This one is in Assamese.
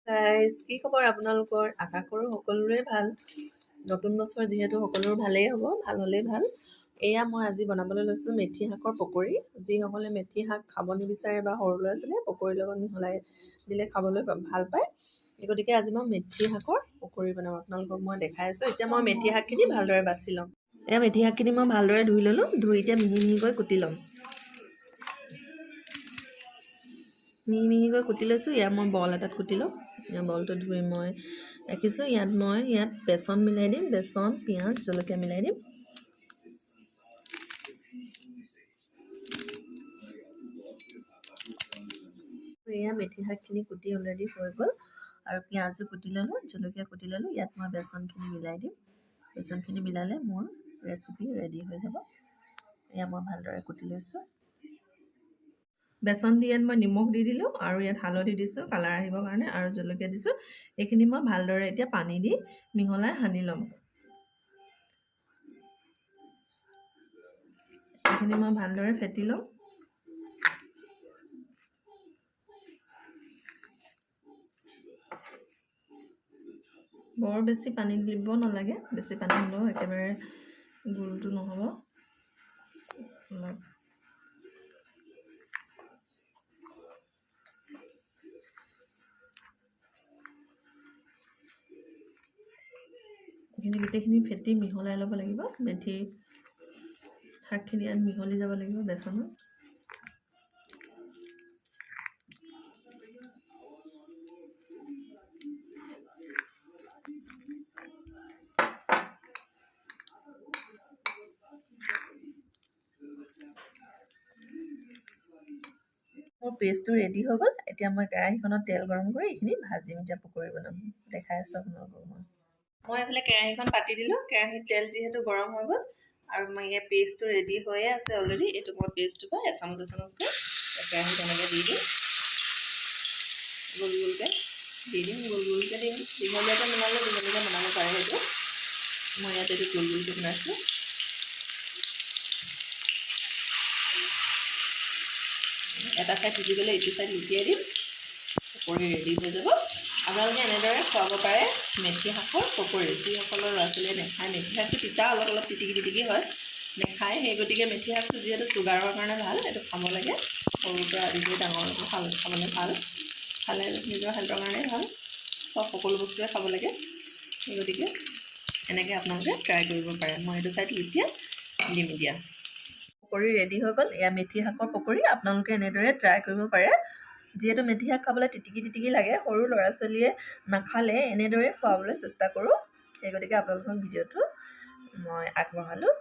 গাইজ কি খবৰ আপোনালোকৰ? আশা কৰোঁ সকলোৰে ভাল। নতুন বছৰ যিহেতু সকলোৰে ভালেই হ'ব, ভাল হ'লেই ভাল। এয়া মই আজি বনাবলৈ লৈছোঁ মেথি শাকৰ পকৰি। যিসকলে মেথি শাক খাব নিবিচাৰে বা সৰু ল'ৰা ছোৱালীয়ে পকৰিৰ লগত মিহলাই দিলে খাবলৈ ভাল পায়, সেই গতিকে আজি মই মেথি শাকৰ পকৰি বনাম। আপোনালোকক মই দেখাই আছোঁ। এতিয়া মই মেথি শাকখিনি ভালদৰে বাছি ল'ম। এয়া মেথি শাকখিনি মই ভালদৰে ধুই ল'লোঁ। ধুই এতিয়া মিহি মিহিকৈ কুটি ল'ম। মিহি মিহিকৈ কুটি লৈছোঁ। ইয়াত মই বল এটাত কুটি ল'ম। বলটো ধুই মই ৰাখিছোঁ। ইয়াত বেচন মিলাই দিম। বেচন, পিঁয়াজ, জলকীয়া মিলাই দিম। এয়া মেথি শাকখিনি কুটি অলৰেডি হৈ গ'ল আৰু পিঁয়াজো কুটি ল'লোঁ, জলকীয়া কুটি ল'লোঁ। ইয়াত মই বেচনখিনি মিলাই দিম। বেচনখিনি মিলালে মোৰ ৰেচিপি ৰেডি হৈ যাব। এয়া মই ভালদৰে কুটি লৈছোঁ। বেচন দি ইয়াত মই নিমখ দি দিলোঁ আৰু ইয়াত হালধি দিছোঁ কালাৰ আহিবৰ কাৰণে আৰু জলকীয়া দিছোঁ। এইখিনি মই ভালদৰে এতিয়া পানী দি মিহলাই সানি ল'ম। এইখিনি মই ভালদৰে ফেটি ল'ম। বৰ বেছি পানী দিব নালাগে, বেছি পানী হ'লেও একেবাৰে গোলটো নহ'ব। অলপ এইখিনি গোটেইখিনি ফেটি মিহলাই ল'ব লাগিব। মেথি শাকখিনি ইয়াত মিহলি যাব লাগিব বেচনত। মোৰ পেষ্টটো ৰেডি হৈ গ'ল। এতিয়া মই কেৰাহীখনত তেল গৰম কৰি এইখিনি ভাজিম। এতিয়া পকৰি বনাম, দেখাই আছোঁ আপোনালোকক মই এইফালে কেৰাহীখন পাতি দিলোঁ। কেৰাহীত তেল যিহেতু গৰম হৈ গ'ল আৰু মই ইয়াৰ পেষ্টটো ৰেডি হৈয়ে আছে অলৰেডি। এইটো মই পেষ্টটো পৰা এচামুচকৈ কেৰাহীত এনেকৈ দি দিম। গোল গোলকৈ দি দিম, গোল গোলকৈ দিম। দীঘলীয়াকৈ বনালে দীঘলীয়াকৈ বনাব পাৰে। সেইটো মই ইয়াত এইটো গোল গোলকৈ বনাইছোঁ। এটা চাইড সিজি গ'লে ইটো চাইড লুটিয়াই দিম। পকৰি ৰেডি হৈ যাব। আপোনালোকে এনেদৰে খুৱাব পাৰে মেথি শাকৰ পকৰি। যিসকলৰ ল'ৰা ছোৱালীয়ে নাখায়, মেথি শাকটো তিতা অলপ অলপ তিটিকি হয়, নাখায়। সেই গতিকে মেথি শাকটো যিহেতু চুগাৰৰ কাৰণে ভাল, এইটো খাব লাগে। সৰুৰ পৰা আদি কৰি ডাঙৰলৈকে খাবলৈ ভাল। খালে নিজৰ হেল্থৰ কাৰণে ভাল। সকলো বস্তুৱে খাব লাগে। সেই গতিকে এনেকৈ আপোনালোকে ট্ৰাই কৰিব পাৰে। মই এইটো চাইড লুটিয়াই দিম এতিয়া। পকৰি ৰেডি হৈ গ'ল। এয়া মেথি শাকৰ পকৰি। আপোনালোকে এনেদৰে ট্ৰাই কৰিব পাৰে। যিহেতু মেথি শাক খাবলৈ তিটিকি লাগে, সৰু ল'ৰা ছোৱালীয়ে নাখালে এনেদৰে খুৱাবলৈ চেষ্টা কৰোঁ। সেই গতিকে আপোনালোকক ভিডিঅ'টো মই আগবঢ়ালোঁ।